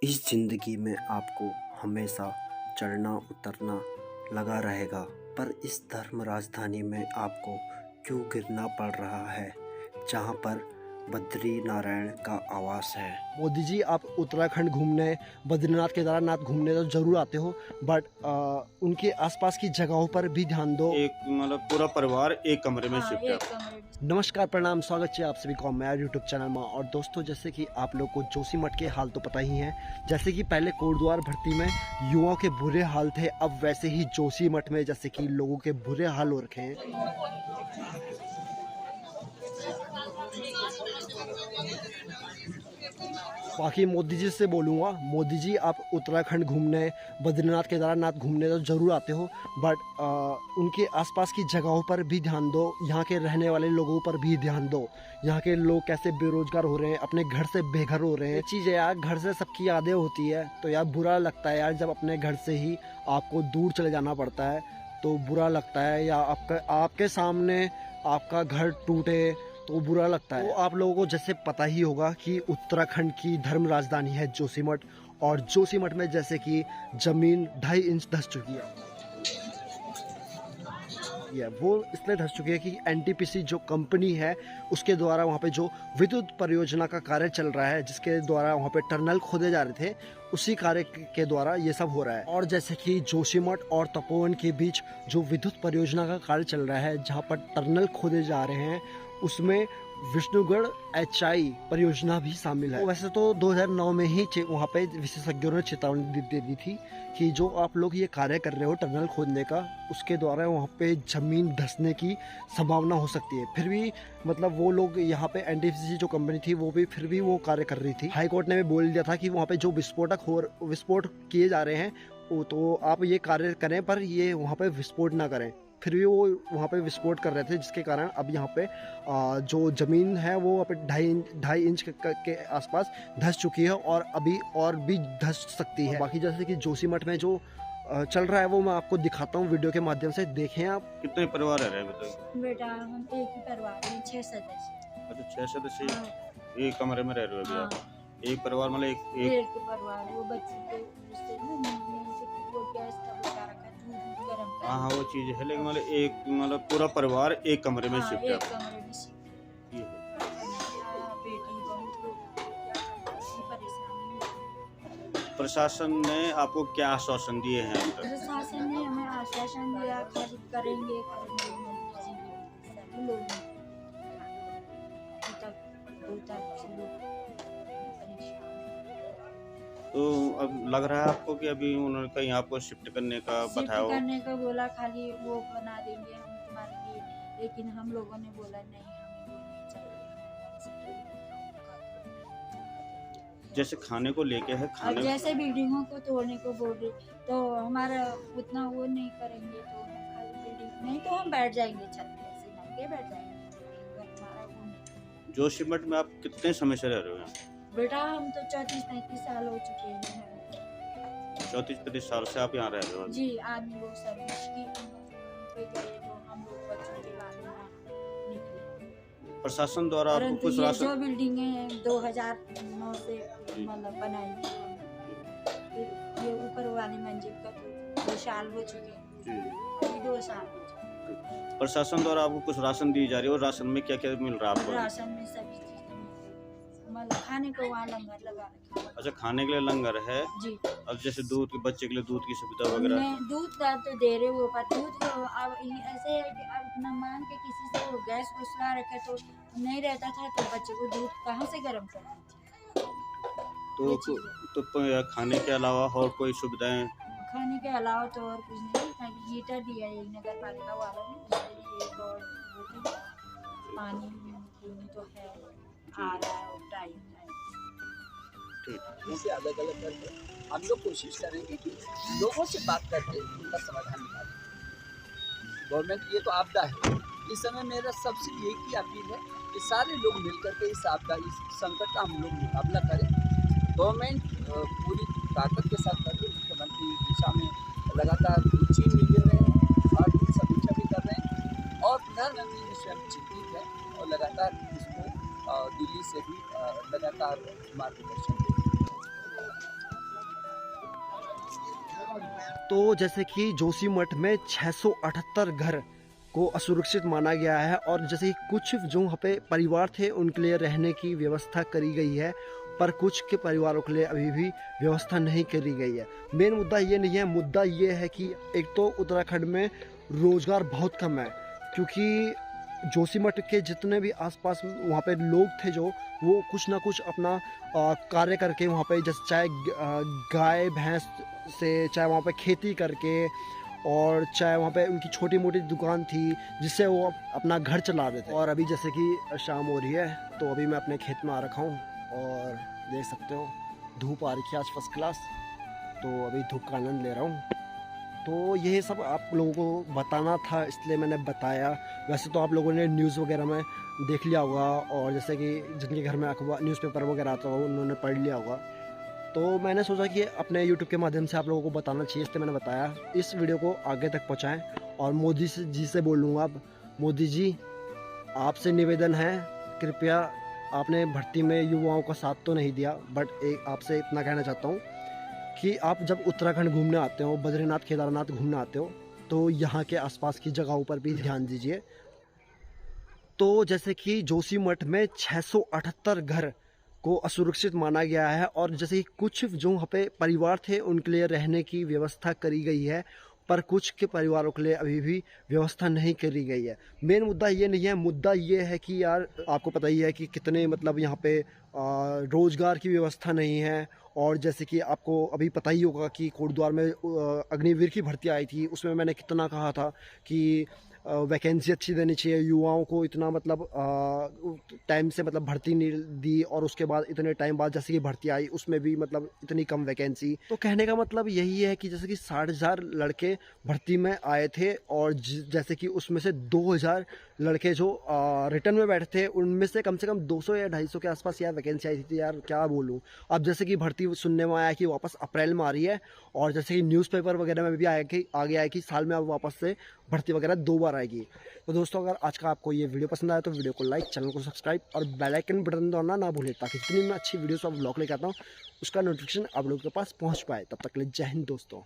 इस ज़िंदगी में आपको हमेशा चढ़ना उतरना लगा रहेगा, पर इस धर्म राजधानी में आपको क्यों गिरना पड़ रहा है, जहाँ पर बद्री नारायण का आवास है। मोदी जी, आप उत्तराखंड घूमने, बद्रीनाथ केदारनाथ घूमने तो ज़रूर आते हो, बट उनके आसपास की जगहों पर भी ध्यान दो। एक मतलब पूरा परिवार एक कमरे में शिफ्ट है। नमस्कार, प्रणाम, स्वागत है आप सभी को मेरा यूट्यूब चैनल में। और दोस्तों, जैसे कि आप लोग को जोशीमठ के हाल तो पता ही हैं। जैसे कि पहले कोटद्वार भर्ती में युवाओं के बुरे हाल थे, अब वैसे ही जोशीमठ में जैसे कि लोगों के बुरे हाल हो रखे हैं। बाकी मोदी जी से बोलूँगा, मोदी जी, आप उत्तराखंड घूमने, बद्रीनाथ केदारनाथ घूमने तो ज़रूर आते हो, बट उनके आसपास की जगहों पर भी ध्यान दो। यहाँ के रहने वाले लोगों पर भी ध्यान दो। यहाँ के लोग कैसे बेरोजगार हो रहे हैं, अपने घर से बेघर हो रहे हैं। चीज़ है यार, घर से सबकी यादें होती है, तो यार बुरा लगता है यार जब अपने घर से ही आपको दूर चले जाना पड़ता है, तो बुरा लगता है। या आपके सामने आपका घर टूटे तो बुरा लगता है। तो आप लोगों को जैसे पता ही होगा कि उत्तराखंड की धर्म राजधानी है जोशीमठ, और जोशीमठ में जैसे कि जमीन 2.5 इंच धंस चुकी है। वो इसलिए धंस चुकी है कि एनटीपीसी जो कंपनी है, उसके द्वारा वहाँ पे जो विद्युत परियोजना का कार्य चल रहा है, जिसके द्वारा वहाँ पे टनल खोदे जा रहे थे, उसी कार्य के द्वारा ये सब हो रहा है। और जैसे कि जोशीमठ और तपोवन के बीच जो विद्युत परियोजना का कार्य चल रहा है, जहाँ पर टनल खोदे जा रहे हैं, उसमें विष्णुगढ़ एचआई परियोजना भी शामिल है। वैसे तो 2009 में ही वहाँ पे विशेषज्ञों ने चेतावनी दे दी थी कि जो आप लोग ये कार्य कर रहे हो टनल खोदने का, उसके द्वारा वहाँ पे जमीन धंसने की संभावना हो सकती है। फिर भी मतलब वो लोग यहाँ पे एनटीपीसी जो कंपनी थी, वो भी फिर भी वो कार्य कर रही थी। हाई कोर्ट ने भी बोल दिया था कि वहाँ पे जो विस्फोट किए जा रहे हैं, तो आप ये कार्य करें, पर ये वहाँ पे विस्फोट ना करें। फिर भी वो वहाँ पे विस्फोट कर रहे थे, जिसके कारण अब यहाँ पे जो ज़मीन है वो वहाँ पे 2.5 इंच के आसपास धंस चुकी है, और अभी और भी धंस सकती है। बाकी जैसे कि जोशीमठ में जो चल रहा है, वो मैं आपको दिखाता हूँ वीडियो के माध्यम से, देखें आप। कितने परिवार रह रहे हैं बताइए? बेटा, हम एक ही परिवार में 6 सदस्य। अच्छा, 6 सदस्य हाँ। एक कमरे में रह रहे हो अभी आप? हाँ। एक परिवार मतलब एक परिवार, वो बच्चे के रिश्ते में वो गैस का बचा रखा है, दूध गरम कर। हाँ, वो चीज़ है, लेकिन मतलब एक मतलब पूरा परिवार एक कमरे में शिफ्ट है। एक कमरे में शिफ्ट है। बेटी बहुत लोग परेशानी। प्रशासन ने आपको क्या आश्वासन दिए हैं अब तक? प्रशासन ने हमें आश्वासन दिया, खरीद करेंगे सभी लोग। तो अब लग रहा है आपको कि अभी उन्होंने कहीं आपको शिफ्ट करने का बताया हो? करने का बोला, खाली वो बना देंगे हम तुम्हारे लिए, लेकिन हम लोगों ने बोला नहीं, हमें वो नहीं चाहिए। जैसे खाने को लेके है, खाने जैसे बिल्डिंगों को तोड़ने को बोल रहे, तो हमारा उतना वो नहीं करेंगे, तो खाली बिल्डिंग नहीं, तो हम बैठ जाएंगे छत पे, ऐसे नंगे बैठ जाएंगे। जोशीमठ में आप कितने समय से रह रहे हो यहाँ? बेटा, हम तो 34-35 साल हो चुके हैं। 34-35 साल से आप यहाँ रह रहे हो? जी, आदमी लोग सर्विस की पे गए, तो हम लोग बच्चों के लाने निकले। प्रशासन द्वारा आपको कुछ राशन? जो बिल्डिंगें हैं 2009 से मतलब बनाई, फिर ये ऊपर वाली मंजिल का तो 2 साल हो चुके हैं, अभी 2 साल हो चुके। प्रशासन द्वारा आपको कुछ राशन दी जा रही है, और राशन में क्या क्या मिल रहा है आपको? राशन में सभी चीजें मतलब खाने को वहाँ लंगर लगा रखा है। अच्छा, खाने के लिए लंगर है जी। अब जैसे दूध के बच्चे के लिए दूध की सुविधा वगैरह? दूध का तो दे रहे वो, पर दूध तो अब ऐसे है कि अब इतना मांग के किसी से वो गैस उसला रखे, तो नहीं रहता था, तो बच्चे को दूध कहाँ से गर्म करना था। तो खाने के अलावा और कोई सुविधाएं? खाने के अलावा तो और कुछ नहीं, हीटर दिया है नगर पालिका वालों ने, एक और पानी तो है, आ रहा है और टाइम से अलग अलग करके हम लोग कोशिश करेंगे कि लोगों से बात करके उनका समाधान निकालें। गवर्नमेंट, ये तो आपदा है, इस समय मेरा सबसे एक ही अपील है कि सारे लोग मिलकर के इस आपदा, इस संकट का हम लोग मुकाबला करें। गवर्नमेंट पूरी ताकत के साथ करके मुख्यमंत्री दिशा में लगातार रुचि भी ले रहे हैं और समीक्षा भी कर रहे हैं, और प्रधानमंत्री स्वयं चिंतित है और लगातार इसको दिल्ली से भी लगातार मार्गदर्शन दे रहे हैं। तो जैसे कि जोशीमठ में 678 घर को असुरक्षित माना गया है और जैसे कि कुछ जो वहाँ पे परिवार थे उनके लिए रहने की व्यवस्था करी गई है, पर कुछ के परिवारों के लिए अभी भी व्यवस्था नहीं करी गई है। मेन मुद्दा ये नहीं है, मुद्दा ये है कि एक तो उत्तराखंड में रोजगार बहुत कम है, क्योंकि जोशीमठ के जितने भी आसपास वहाँ पे लोग थे जो वो कुछ ना कुछ अपना कार्य करके वहाँ पे, जैसे चाहे गाय भैंस से, चाहे वहाँ पे खेती करके, और चाहे वहाँ पे उनकी छोटी मोटी दुकान थी जिससे वो अपना घर चला रहे थे। और अभी जैसे कि शाम हो रही है तो अभी मैं अपने खेत में आ रखा हूँ और देख सकते हो धूप आ रही है आज फर्स्ट क्लास, तो अभी धूप का आनंद ले रहा हूँ। तो यही सब आप लोगों को बताना था, इसलिए मैंने बताया। वैसे तो आप लोगों ने न्यूज़ वगैरह में देख लिया होगा, और जैसे कि जिनके घर में अखबार न्यूज़पेपर वगैरह आता होगा उन्होंने पढ़ लिया होगा। तो मैंने सोचा कि अपने YouTube के माध्यम से आप लोगों को बताना चाहिए, इसलिए मैंने बताया। इस वीडियो को आगे तक पहुँचाएँ। और मोदी जी से बोल लूँगा, अब मोदी जी आपसे निवेदन है, कृपया आपने भर्ती में युवाओं का साथ तो नहीं दिया, बट एक आपसे इतना कहना चाहता हूँ कि आप जब उत्तराखंड घूमने आते हो, बद्रीनाथ केदारनाथ घूमने आते हो, तो यहाँ के आसपास की जगहों पर भी ध्यान दीजिए। तो जैसे कि जोशीमठ में 678 घर को असुरक्षित माना गया है और जैसे कि कुछ जो वहाँ पे परिवार थे उनके लिए रहने की व्यवस्था करी गई है, पर कुछ के परिवारों के लिए अभी भी व्यवस्था नहीं करी गई है। मेन मुद्दा ये नहीं है, मुद्दा ये है कि यार आपको पता ही है कि कितने मतलब यहाँ पे रोजगार की व्यवस्था नहीं है। और जैसे कि आपको अभी पता ही होगा कि कोटद्वार में अग्निवीर की भर्ती आई थी, उसमें मैंने कितना कहा था कि वैकेंसी अच्छी देनी चाहिए युवाओं को, इतना मतलब टाइम से मतलब भर्ती नहीं दी, और उसके बाद इतने टाइम बाद जैसे कि भर्ती आई उसमें भी मतलब इतनी कम वैकेंसी। तो कहने का मतलब यही है कि जैसे कि 60,000 लड़के भर्ती में आए थे, और जैसे कि उसमें से 2,000 लड़के जो रिटर्न में बैठे थे, उनमें से कम 200 या 250 के आसपास यार वैकेंसी आई थी। यार क्या बोलूँ, अब जैसे कि भर्ती सुनने में आया कि वापस अप्रैल में आ रही है, और जैसे कि न्यूज़पेपर वगैरह में भी आया कि आगे आया कि साल में अब वापस से भर्ती वगैरह 2 बार आएगी। तो दोस्तों, अगर आज का आपको ये वीडियो पसंद आया तो वीडियो को लाइक, चैनल को सब्सक्राइब और बेल आइकन बटन दबाना ना भूलें, ताकि जितनी मैं अच्छी वीडियोस और ब्लॉग लेकर आता हूँ उसका नोटिफिकेशन आप लोगों के पास पहुँच पाए। तब तक के लिए जय हिंद दोस्तों।